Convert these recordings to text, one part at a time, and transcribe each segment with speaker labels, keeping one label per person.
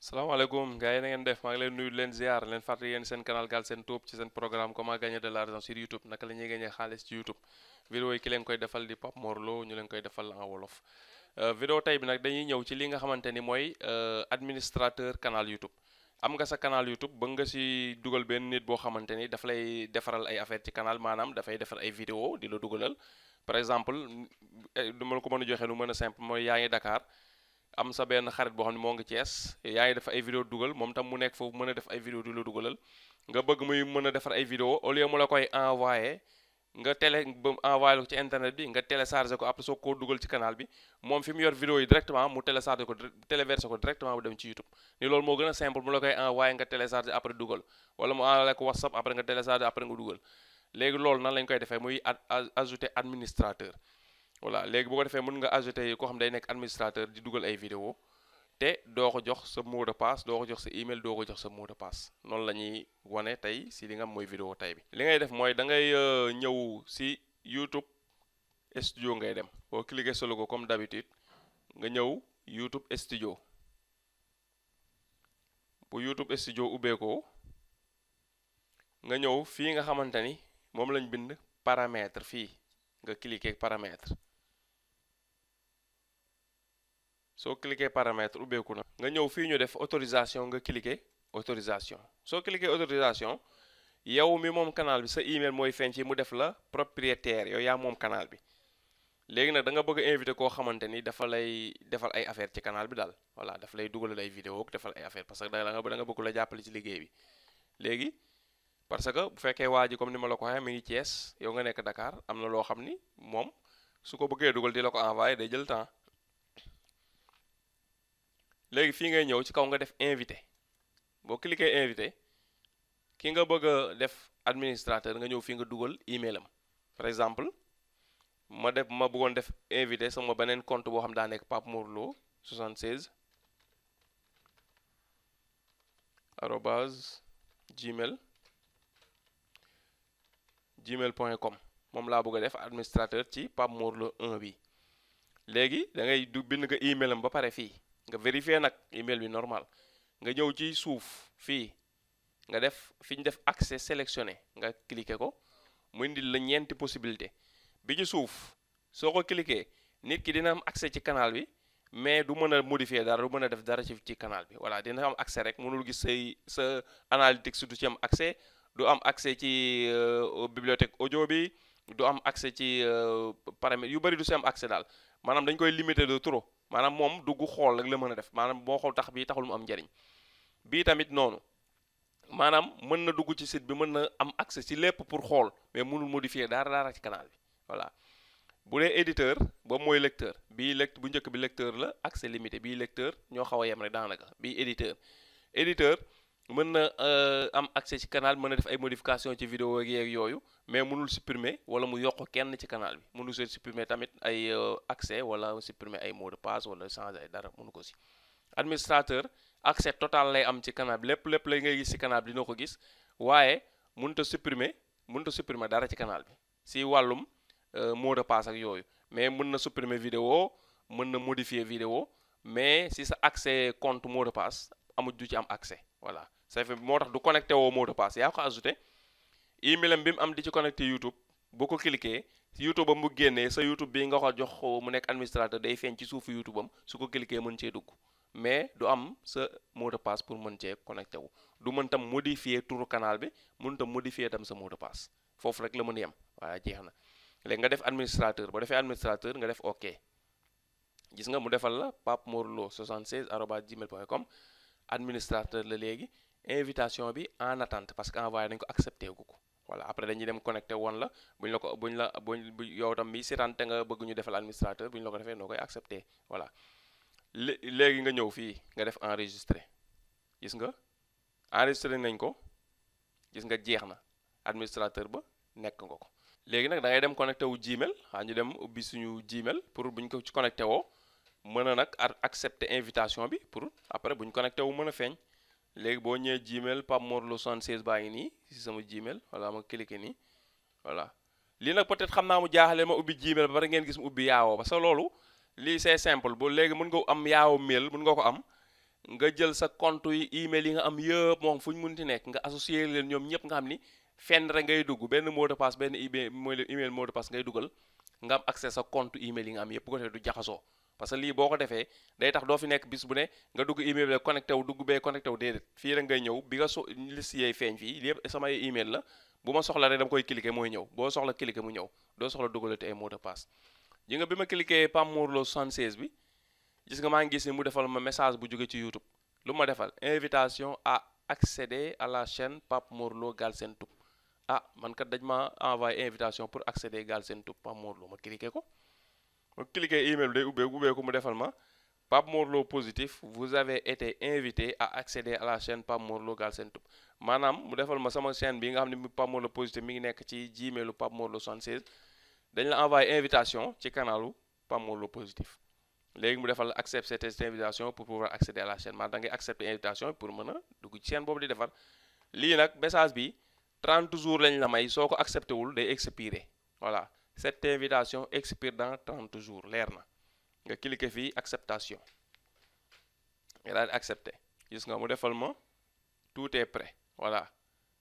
Speaker 1: salaamaaleykum gars yi na ngeen def maa ngi leen nuyu leen ziar leen fàttali yéen seen canal Galsen Tube ci seen programme comment gagner de l'argent sur YouTube naka la ñuy gagner xaalis ci YouTube vidéo yi ki leen koy defal di Pape Mor Lo ñu leen koy defal en wolof vidéo tey bi nag dañuy ñëw ci li nga xamante ni mooy administrateur canal YouTube am nga sa canal YouTube ba nga si dugal benn nit boo xamante ni daf lay defaral ay affaire ci canal maanaam dafay defar ay vidéo di la dugalal par exemple du ma la ko mën a joxe nu mën a simple mooy yaa ngi Dakar am sa benn xarit boo xam ne moo ngi Thiès yaa ngi def ay vidéo dugal moom tam mu nekk foofu mën a def ay vidéo di la dugalal nga bëgg muy mën a defar ay vidéo au lieu mu la koy envoyé nga ba envoyé la ko ci internet bi nga téléchargé ko après soo ko dugal ci canal bi moom fi mu yor vidéo yi directement mu téléchargé ko téléversé ko directement bu dem ci YouTube ni loolu moo gën a simple mu la koy envoyé nga téléchargé après dugal wala mu envoyé ko WhatsApp après nga téléchargé après nga dugal léegi loolu nan lañ koy defee muy ajouter administrateur voilà léegi bu ko defee mën nga ajouter koo xam day nekk administrateur di dugal ay vidéo te doo ko jox sa mot de passe doo ko jox sa email doo ko jox sa mot de passe noonu la ñuy wane tey si li nga am mooy vidéo tey bi li ngay def mooy da ngay ñëw si YouTube studio ngay dem boo cliquer sa logo comme d'habitude nga ñëw YouTube studio bu YouTube studio ubbeekoo nga ñëw fii nga xamante ni moom lañ bind paramètre fii nga cliquer paramètre soo cliquer paramètre ubbeeku na nga ñëw fii ñu def autorisation nga cliquer autorisation soo cliquer autorisation yow mi moom canal bi sa email mooy feeñ ci mu def la propriétaire yow yaa moom canal bi léegi nag da nga bëgg a invité koo xamante ni dafa lay defal ay affaire ci canal bi daal voilà dafa lay dugalal ay vidéo defal ay affaire parce que da nga bëgg la jàppale ci liggéey bi léegi parce que bu fekkee waa ji comme ni ma la ko waxee mi ngi Thiès yow nga nekk Dakar am na loo xam ni moom su ko bëggee dugal di la ko envoyé day jël temps léegi fii ngay ñëw ci kaw nga def invité boo cliquer invité ki nga bëgg a def administrateur nga ñëw fii nga dugal email am par exemple ma bëggoon def invité sama beneen compte boo xam daa nekk Pape Mor Lo 76 arobase gmail.com moom laa bëgg a def administrateur ci Pape Mor Lo 1 bi léegi da ngay bind nga email am ba pare fii nga vérifier nag email bi normal nga ñëw ci suuf fii nga def fi ñu def accès sélectionné nga cliquer ko mu indil la ñeenti possibilité bi ci suuf soo ko cliquer nit ki dina am accès ci canal bi mais du mën a modifier dara du mën a def dara ci canal bi voilà dina am accès rek mënul gis sa analytics du ci am accès du am accès ci bibliothèque audio bi du am accès ci paramètres yu bari du si am accès daal maanaam dañ koy limiter de trop maanaam moom dugg xool rek la mën a def maanaam boo xool tax bii taxul mu am njariñ bii tamit noonu maanaam mën na dugg ci site bi mën na am accès ci lépp pour xool mais mënul modifier dara ci canal bi voilà bu dee éditeur boobu mooy lecteur bii bu njëkk bi lecteur la accès limité bii lecteur ñoo xaw a yem rek daanaka bii éditeur mën na am accès ci canal mën na def ay modification ci vidéo yeeg yooyu mais mënul supprimer wala mu yokk kenn ci canal bi mënul see supprimer tamit ay accès wala supprimer ay mot de passe wala changer ay dara mënu ko si administrateur accès total lay am ci canal bi lépp lay ngay gis ci canal bi dina ko gis waaye mënut a supprimer dara ci canal bi si wàllum mot de passe ak yooyu mais mën na supprimer vidéo mën na modifier vidéo mais si sa accès compte mot de passe amul du ci am accès voilà ça fait moo tax du connecté woo mot de passe yaa ko ajouté email am bi mu am di ci connecté YouTube boo ko cliquer YouTube am bu génnee sa YouTube bi nga ko jox mu nekk administrateur day feeñ ci suufu YouTube am su ko cliquer mën cee dugg mais du am sa mot de passe pour mën cee connecté wu du mën tam modifier turu canal bi mën tam modifier tam sa mot de passe foofu rek la mën a yem waaye jeex na léegi nga def administrateur boo defee administrateur nga def OK gis nga mu defal la Pape Mor Lo 76 arobase gmail.com administrateur la léegi invitation bi en attente parce que envoyé nañu ko accepté gu ko voilà après dañuy dem connecté woon la buñ yow tam bi seetaante nga bëgg ñu defal administrateur bu ñu la ko defee noo koy accepté voilà léegi nga ñëw fii nga def enregistré gis nga enregistré nañ ko gis nga jeex na administrateur ba nekk nga ko léegi nag da ngay dem connecté wu Gmail ñu dem ubbi suñu Gmail pour buñ ko ci connecté woo mën a nag accepter invitation bi pour après buñ connecté wu mën a feeñ léegi boo ñëwee Gmail Pape Mor Lo 76 baa ngi nii si sama Gmail voilà ma cliqué nii voilà lii nag peut-être xam naa mu jaaxale ma ubbi Gmail ba pare ngeen gis mu ubbi yaawoo parce que loolu lii c'est simple bu léegi mën nga am yaaw mail mën nga ko am nga jël sa compte yi email yi nga am yëpp moom fu ñu munti nekk nga associé leen ñoom ñëpp nga xam ni fenn rek ngay dugg benn mot de passe benn email mot de passe ngay dugal nga am accès sa compte email yi nga am yëpp bu ko defee du jaxasoo parce que lii boo ko defee day tax doo fi nekk bis bu ne nga dugg email bi connecté wu dugg bee connecté wu déedéet fii rek ngay ñëw bi nga liste yeey feeñ fii yëpp samay email la bu ma soxla rek dama koy cliquer mooy ñëw boo soxla cliquer mu ñëw doo soxla dugalate ay mot de passe ji nga bi ma cliquer Pape Mor Lo 76 bi gis nga maa ngi gis ni mu defal ma message bu jóge ci YouTube lu ma defal invitation à accéder à la chaîne Pape Mor Lo Galsen Tube man kat dañ ma envoyé invitation pour accéder Galsen Tube Pape Mor Lo ma cliquer ko ma cliquer email bi day ubbeeku mu defal ma Pape Mor Lo positif vous avez été invité à accéder à la chaîne Pape Mor Lo Galsen Tube maanaam mu defal ma sama chaîne bi nga xam ne Pape Mor Lo positif mi ngi nekk ci Gmailu Pape Mor Lo 76 dañ la envoyé invitation ci canalu Pape Mor Lo positif léegi mu defal accepter cette invitation pour pouvoir accéder à la chaîne maanaam da ngay accepter invitation pour mën a dugg ci chaîne boobu di defar lii nag message bi 30 jours lañ la may soo ko accepté wul day expiré voilà cette invitation expire dans 30 jours leer na nga cliquer fii acceptation nga daal di accepté gis nga mu defal ma tout est prêt voilà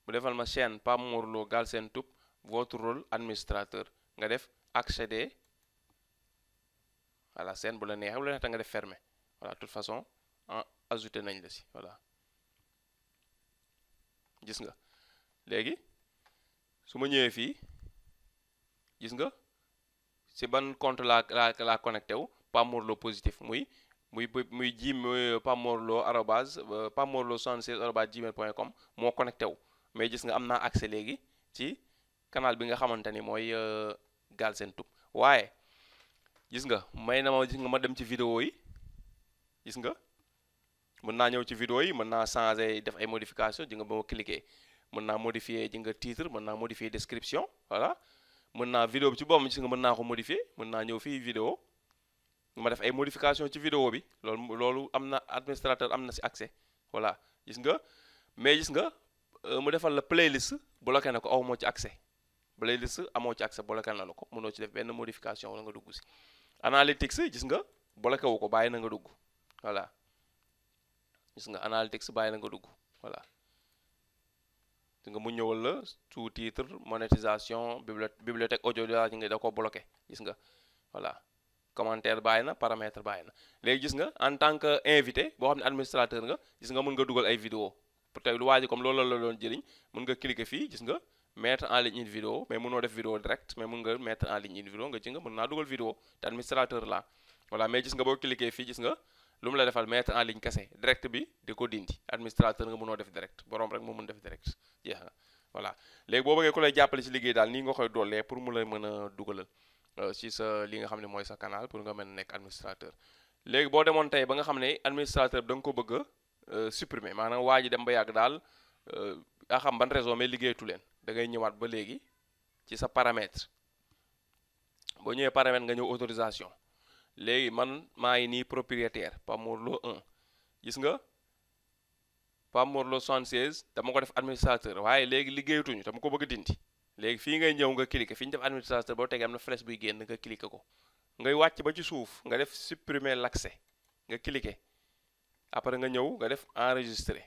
Speaker 1: mu defal ma chaîne Pape Mor Lo Galsen Tube votre rôle administrateur nga def accéder voilà scène bu la neexee bu la neexee nga def fermé voilà de toute façon ajouté nañ la si voilà gis nga léegi su ma ñëwee fii gis nga si ban compte la connecté wu Pape Mor Lo positif muy Pape Mor Lo arobase Pape Mor Lo 76 arobase gmail.com moo connecté wu mais gis nga am naa accès léegi ci canal bi nga xamante ni mooy Galsen Tube waaye gis nga may na ma gis nga ma dem ci vidéo yi gis nga mën naa ñëw ci vidéo yi mën naa changer def ay modification ji nga ba ma cliquer mën naa modifier ji nga titre mën naa modifier description voilà mën naa vidéo bi ci boppam gis nga mën naa ko modifier mën naa ñëw fii vidéo ma def ay modification ci vidéo bi loolu am na administrateur am na si accès voilà gis nga mais gis nga mu defal la playlist bloqué na ko aw moo ci accès playlist amoo ci accès bloqué na la ko mënoo ci def benn modification wala nga dugg si analytics gis nga bloqué wu ko bàyyi na nga dugg voilà gis nga analytics bàyyi na nga dugg voilà gis nga mu ñëwal la sous-titre monétisation bibliothèque audio da nga da ko bloqué gis nga voilà commentaire bàyyi na paramètre bàyyi na léegi gis nga en tant que invité boo xam ne administrateur nga gis nga mën nga dugal ay vidéo pour tey lu waaji comme loolu la doon jëriñ mën nga cliquer fii gis nga mettre en ligne une vidéo mais mënoo def vidéo direct mais mën nga mettre en ligne une vidéo nga gis nga mën naa dugal vidéo te administrateur la voilà mais gis nga boo cliquer fii gis nga lu mu la defal mettre en ligne kese direct bi di ko dindi administrateur nga mënoo def direct borom rek moo mën def direct jeex na voilà léegi boo bëggee ku lay jàppale ci liggéey daal nii nga koy doolee pour mu la mën a dugalal ci sa li nga xam ne mooy sa canal pour nga mën a nekk administrateur léegi boo demoon tey ba nga xam ne administrateur bi da nga ko bëgg a supprimer maanaam waa ji dem ba yàgg daal yaa xam ban raison mais liggéeyatu leen da ngay ñëwaat ba léegi ci sa paramètre boo ñëwee paramètre nga ñëw autorisation léegi man maa ngi nii propriétaire Pape Mor Lo 1 gis nga Pape Mor Lo 76 dama ko def administrateur waaye léegi liggéeyatuñu dama ko bëgg a dindi léegi fii ngay ñëw nga cliquer fi ñu def administrateur boo tegee am na flèche buy génn nga cliquer ko ngay wàcc ba ci suuf nga def supprimer l'accès nga cliquer après nga ñëw nga def enregistrer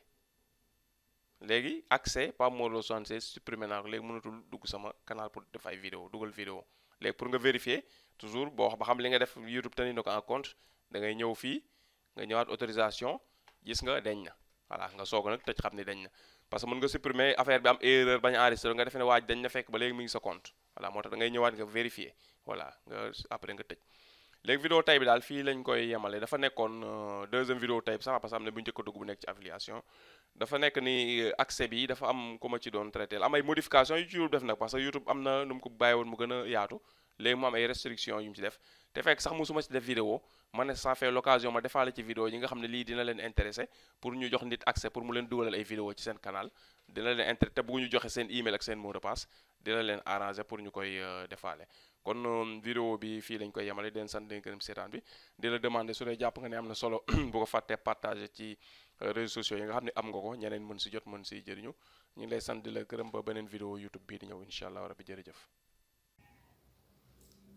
Speaker 1: léegi accès Pape Mor Lo 76 supprimer naa ko léegi mënatul dugg sama canal pour def ay vidéo dugal vidéo léegi pour nga vérifier toujours boo ba xam li nga def YouTube tenir na ko en compte da ngay ñëw fii nga ñëwaat autorisation gis nga deñ na voilà nga soog nag tëj xam ni dañ na parce que mën nga supprimer affaire bi am erreur bañ a enregistrer nga defee ne waaj dañ na fekk ba léegi mi ngi sa compte voilà moo tax da ngay ñëwaat nga vérifier voilà nga après nga tëj léegi vidéo tay bi daal fii lañ koy yemale dafa nekkoon deuxième vidéo tay bi sax parce que am na bu njëkk a dugg bu nekk ci affiliation dafa nekk ni accès bi dafa am ku ma ci doon traité am ay modification yu ci YouTube def nag parce que YouTube am na nu mu ko bàyyi woon mu gën a yaatu léegi mu am ay restrictions yu mu ci def te fekk sax musuma ci def vidéo ma ne ça fait l'occasion ma defaale ci vidéo yi nga xam ne lii dina leen intéressé pour ñu jox nit accès pour mu leen dugalal ay vidéo ci seen canal dina leen intéressé te bëgguñu joxe seen email ak seen mot de passe dina leen arrangé pour ñu koy defaale kon vidéo bi fii lañ koy yemale den sant den gërëm seetaan bi di la demander su dee jàpp nga ne am na solo bu ko fàttee partager ci réseaux sociaux yi nga xam ne am nga ko ñeneen mën si jot mën si jëriñu ñu ngi lay sant di la gërëm ba beneen vidéo YouTube bii di ñëw incha allah rabbi jërëjëf.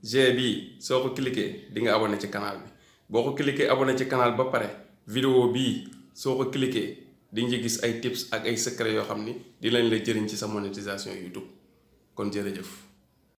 Speaker 1: G bii soo ko cliquer di nga abonné ci canal bi boo ko cliquer abonné ci canal ba pare vidéo bii
Speaker 2: soo ko cliquer di nga gis ay tips ak ay secret yoo xam ni di lañ la jëriñ ci sa monétisation YouTube kon jërëjëf.